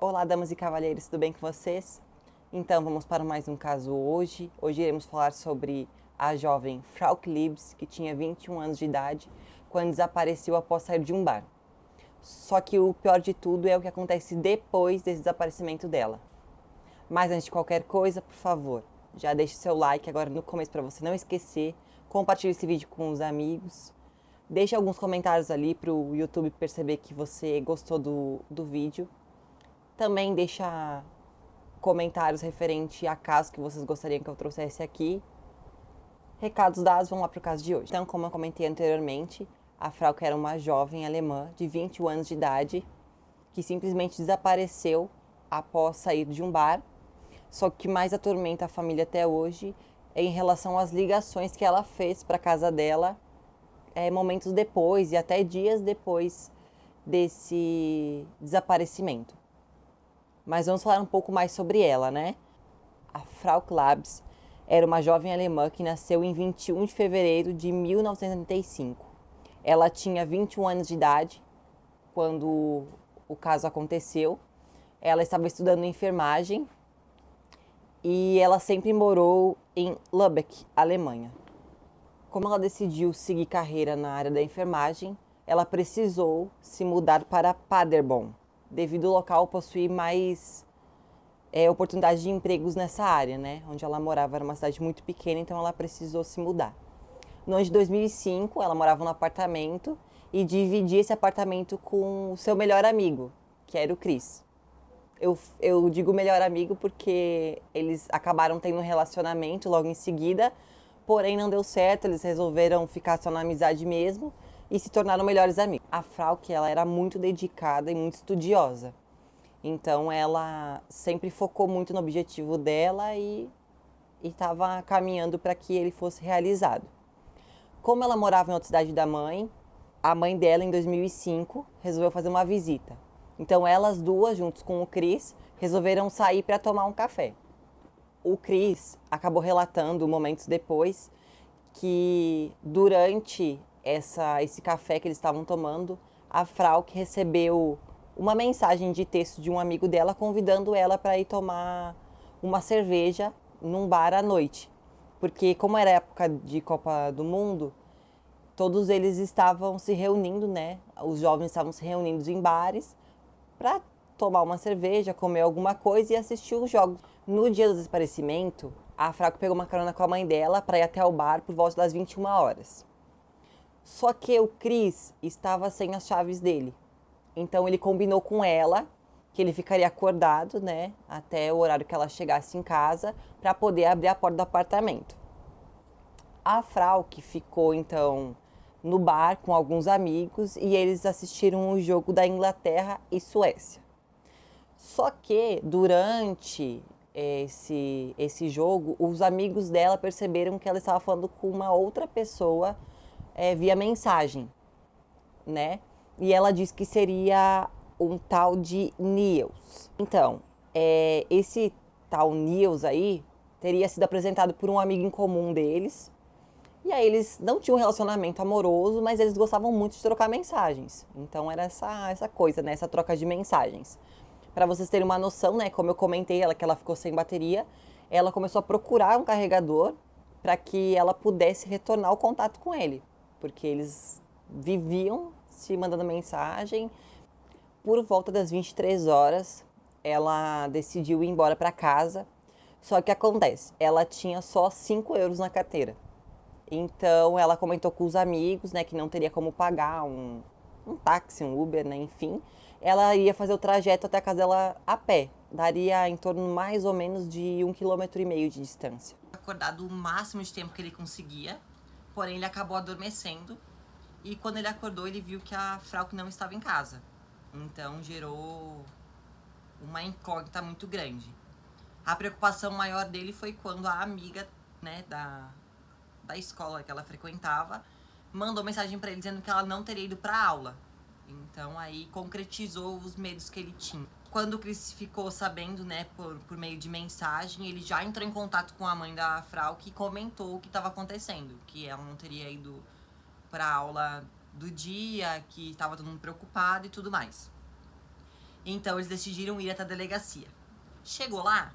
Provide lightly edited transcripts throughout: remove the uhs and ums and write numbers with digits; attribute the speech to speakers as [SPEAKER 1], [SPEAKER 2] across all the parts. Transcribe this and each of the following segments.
[SPEAKER 1] Olá, damas e cavalheiros, tudo bem com vocês? Então, vamos para mais um caso hoje. Hoje iremos falar sobre a jovem Frauke Liebs, que tinha 21 anos de idade, quando desapareceu após sair de um bar. Só que o pior de tudo é o que acontece depois desse desaparecimento dela. Mas antes de qualquer coisa, por favor, já deixe seu like agora no começo para você não esquecer. Compartilhe esse vídeo com os amigos. Deixe alguns comentários ali para o YouTube perceber que você gostou do vídeo. Também deixa comentários referente a casos que vocês gostariam que eu trouxesse aqui. Recados dados, vamos lá para o caso de hoje. Então, como eu comentei anteriormente, a Frauke era uma jovem alemã de 21 anos de idade que simplesmente desapareceu após sair de um bar. Só que o que mais atormenta a família até hoje é em relação às ligações que ela fez para a casa dela momentos depois e até dias depois desse desaparecimento. Mas vamos falar um pouco mais sobre ela, né? A Frauke Liebs era uma jovem alemã que nasceu em 21 de fevereiro de 1985. Ela tinha 21 anos de idade quando o caso aconteceu. Ela estava estudando enfermagem e ela sempre morou em Lübeck, Alemanha. Como ela decidiu seguir carreira na área da enfermagem, ela precisou se mudar para Paderborn, devido ao local possuir mais oportunidades de empregos nessa área, né? Onde ela morava era uma cidade muito pequena, então ela precisou se mudar. No ano de 2005, ela morava num apartamento e dividia esse apartamento com o seu melhor amigo, que era o Chris. Eu digo melhor amigo porque eles acabaram tendo um relacionamento logo em seguida, porém não deu certo, eles resolveram ficar só na amizade mesmo e se tornaram melhores amigos. A Frauke, ela era muito dedicada e muito estudiosa. Então ela sempre focou muito no objetivo dela e estava caminhando para que ele fosse realizado. Como ela morava em outra cidade da mãe, a mãe dela, em 2005, resolveu fazer uma visita. Então elas duas, juntos com o Chris, resolveram sair para tomar um café. O Chris acabou relatando momentos depois que durante esse café que eles estavam tomando, a Frauke recebeu uma mensagem de texto de um amigo dela convidando ela para ir tomar uma cerveja num bar à noite. Porque como era época de Copa do Mundo, todos eles estavam se reunindo, né? Os jovens estavam se reunindo em bares para tomar uma cerveja, comer alguma coisa e assistir os jogos. No dia do desaparecimento, a Frauke pegou uma carona com a mãe dela para ir até o bar por volta das 21 horas. Só que o Chris estava sem as chaves dele. Então ele combinou com ela que ele ficaria acordado, né, até o horário que ela chegasse em casa para poder abrir a porta do apartamento. A Frauke ficou então no bar com alguns amigos e eles assistiram o jogo da Inglaterra e Suécia. Só que durante esse jogo, os amigos dela perceberam que ela estava falando com uma outra pessoa via mensagem, né? E ela disse que seria um tal de Niels. Então, esse tal Niels aí teria sido apresentado por um amigo em comum deles. E aí eles não tinham um relacionamento amoroso, mas eles gostavam muito de trocar mensagens. Então era essa coisa, né? Essa troca de mensagens. Para vocês terem uma noção, né? Como eu comentei, que ela ficou sem bateria, ela começou a procurar um carregador para que ela pudesse retornar o contato com ele. Porque eles viviam se mandando mensagem. Por volta das 23 horas, ela decidiu ir embora para casa. Só que acontece, ela tinha só 5 euros na carteira. Então ela comentou com os amigos, né, que não teria como pagar um táxi, um Uber, né, enfim. Ela ia fazer o trajeto até a casa dela a pé. Daria em torno mais ou menos de 1,5 km de distância. Acordado o máximo de tempo que ele conseguia, porém ele acabou adormecendo. E quando ele acordou, ele viu que a Frauke não estava em casa. Então gerou uma incógnita muito grande. A preocupação maior dele foi quando a amiga, né, da escola que ela frequentava, mandou mensagem para ele dizendo que ela não teria ido para aula. Então aí concretizou os medos que ele tinha. Quando o Chris ficou sabendo, né, por meio de mensagem, ele já entrou em contato com a mãe da Frauke e comentou o que estava acontecendo, que ela não teria ido para aula do dia, que estava todo mundo preocupado e tudo mais.
[SPEAKER 2] Então eles decidiram ir até a delegacia. Chegou lá,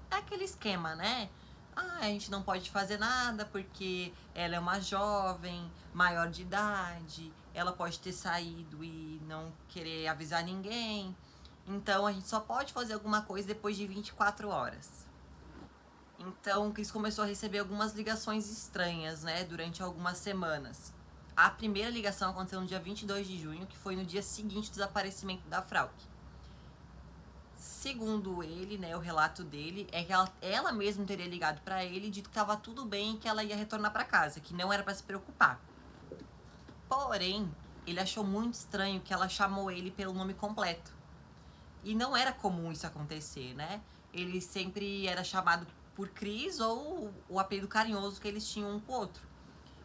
[SPEAKER 2] é aquele esquema, né? Ah, a gente não pode fazer nada porque ela é uma jovem, maior de idade, ela pode ter saído e não querer avisar ninguém. Então a gente só pode fazer alguma coisa depois de 24 horas. Então o Chris começou a receber algumas ligações estranhas, né, durante algumas semanas. A primeira ligação aconteceu no dia 22 de junho, que foi no dia seguinte do desaparecimento da Frauke. Segundo ele, né, o relato dele é que ela mesma teria ligado para ele e dito que estava tudo bem e que ela ia retornar para casa, que não era para se preocupar. Porém, ele achou muito estranho que ela chamou ele pelo nome completo. E não era comum isso acontecer, né? Ele sempre era chamado por Chris ou o apelido carinhoso que eles tinham um com o outro.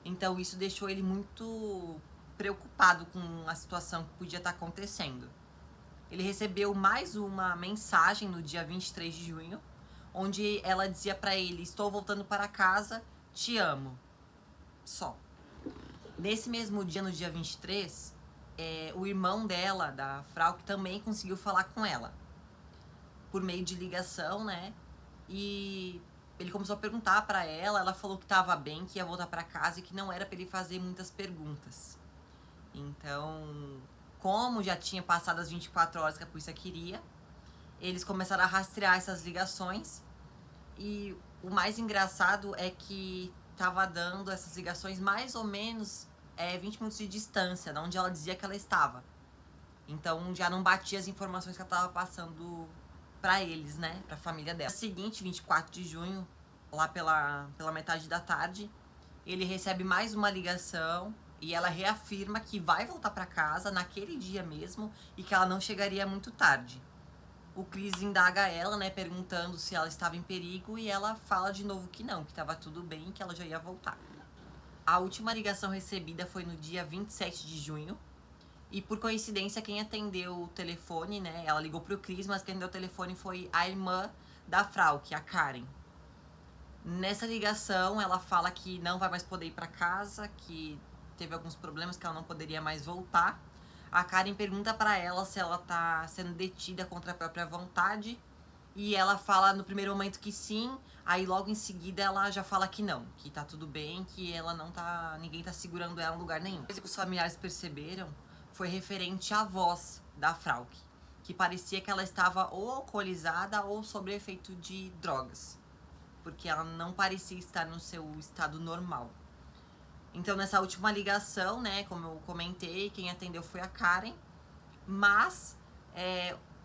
[SPEAKER 2] Então isso deixou ele muito preocupado com a situação que podia estar acontecendo. Ele recebeu mais uma mensagem no dia 23 de junho, onde ela dizia para ele: "Estou voltando para casa, te amo". Só. Nesse mesmo dia, no dia 23, o irmão dela, da Frau, que também conseguiu falar com ela por meio de ligação, né? E ele começou a perguntar para ela falou que estava bem, que ia voltar para casa e que não era para ele fazer muitas perguntas. Então, como já tinha passado as 24 horas que a polícia queria, eles começaram a rastrear essas ligações. E o mais engraçado é que tava dando essas ligações mais ou menos 20 minutos de distância de onde ela dizia que ela estava. Então já não batia as informações que ela tava passando para eles, né? Pra família dela. No seguinte, 24 de junho, lá pela metade da tarde, ele recebe mais uma ligação e ela reafirma que vai voltar para casa naquele dia mesmo e que ela não chegaria muito tarde. O Chris indaga ela, né, perguntando se ela estava em perigo e ela fala de novo que não, que estava tudo bem, que ela já ia voltar. A última ligação recebida foi no dia 27 de junho. E por coincidência, quem atendeu o telefone, né? Ela ligou pro Chris, mas quem atendeu o telefone foi a irmã da Frau, que é a Karen. Nessa ligação, ela fala que não vai mais poder ir para casa, que teve alguns problemas, que ela não poderia mais voltar. A Karen pergunta para ela se ela tá sendo detida contra a própria vontade. E ela fala no primeiro momento que sim, aí logo em seguida ela já fala que não, que tá tudo bem, que ela não tá. Ninguém tá segurando ela em lugar nenhum. A coisa que os familiares perceberam foi referente à voz da Frauke, que parecia que ela estava ou alcoolizada ou sob efeito de drogas, porque ela não parecia estar no seu estado normal. Então, nessa última ligação, né, como eu comentei, quem atendeu foi a Karen, mas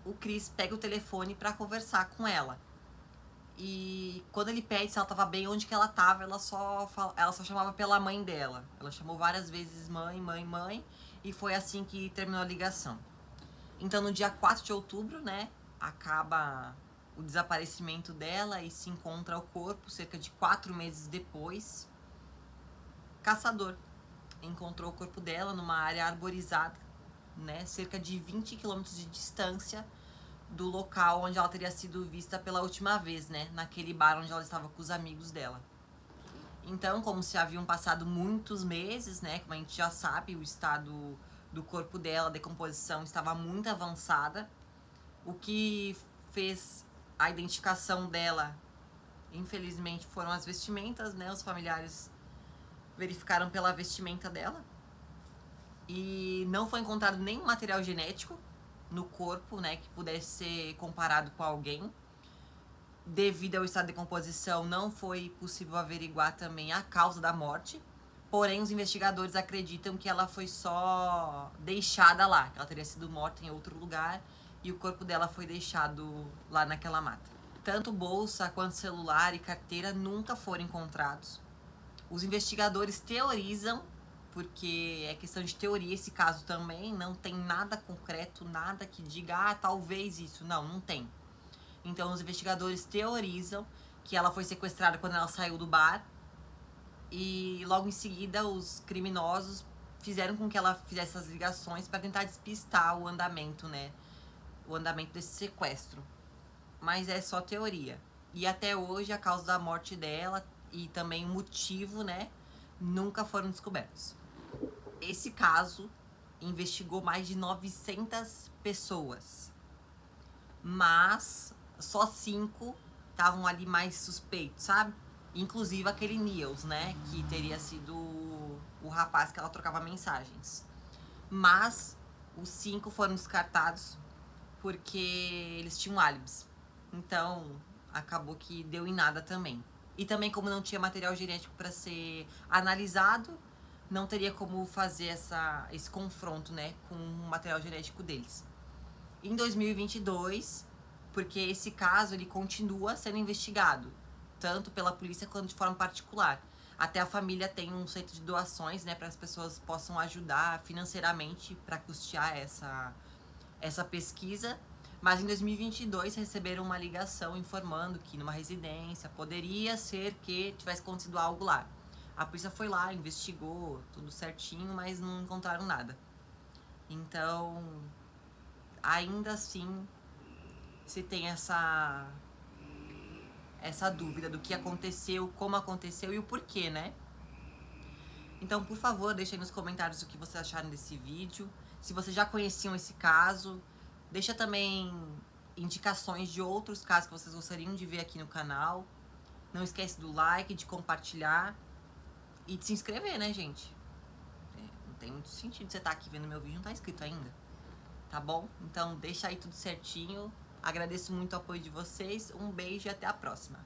[SPEAKER 2] o Chris pega o telefone para conversar com ela. E quando ele pede se ela tava bem, onde que ela tava, ela só chamava pela mãe dela. Ela chamou várias vezes mãe, mãe, mãe, e foi assim que terminou a ligação. Então, no dia 4 de outubro, né, acaba o desaparecimento dela e se encontra o corpo cerca de 4 meses depois. Caçador encontrou o corpo dela numa área arborizada, né, cerca de 20 quilômetros de distância do local onde ela teria sido vista pela última vez, né, naquele bar onde ela estava com os amigos dela. Então, como se haviam passado muitos meses, né, como a gente já sabe, o estado do corpo dela, a decomposição estava muito avançada, o que fez a identificação dela, infelizmente, foram as vestimentas, né, os familiares verificaram pela vestimenta dela e não foi encontrado nenhum material genético no corpo, né, que pudesse ser comparado com alguém. Devido ao estado de decomposição, não foi possível averiguar também a causa da morte. Porém, os investigadores acreditam que ela foi só deixada lá, que ela teria sido morta em outro lugar e o corpo dela foi deixado lá naquela mata. Tanto bolsa quanto celular e carteira nunca foram encontrados. Os investigadores teorizam, porque é questão de teoria esse caso também, não tem nada concreto, nada que diga, talvez isso. Não, não tem. Então os investigadores teorizam que ela foi sequestrada quando ela saiu do bar e logo em seguida os criminosos fizeram com que ela fizesse essas ligações para tentar despistar o andamento, né? O andamento desse sequestro. Mas é só teoria. E até hoje a causa da morte dela e também o motivo, né, nunca foram descobertos. Esse caso investigou mais de 900 pessoas, mas só 5 estavam ali mais suspeitos, sabe? Inclusive aquele Niels, né? Que teria sido o rapaz que ela trocava mensagens. Mas os 5 foram descartados porque eles tinham álibis. Então, acabou que deu em nada também. E também, como não tinha material genético para ser analisado, não teria como fazer esse confronto, né, com o material genético deles. Em 2022, porque esse caso ele continua sendo investigado, tanto pela polícia quanto de forma particular. Até a família tem um centro de doações, né, para as pessoas possam ajudar financeiramente para custear essa pesquisa. Mas em 2022 receberam uma ligação informando que numa residência poderia ser que tivesse acontecido algo lá. A polícia foi lá, investigou tudo certinho, mas não encontraram nada. Então, ainda assim, se tem essa dúvida do que aconteceu, como aconteceu e o porquê, né? Então, por favor, deixem nos comentários o que vocês acharam desse vídeo. Se vocês já conheciam esse caso, deixa também indicações de outros casos que vocês gostariam de ver aqui no canal. Não esquece do like, de compartilhar e de se inscrever, né, gente? Não tem muito sentido você estar aqui vendo meu vídeo e não tá inscrito ainda. Tá bom? Então, deixa aí tudo certinho. Agradeço muito o apoio de vocês. Um beijo e até a próxima.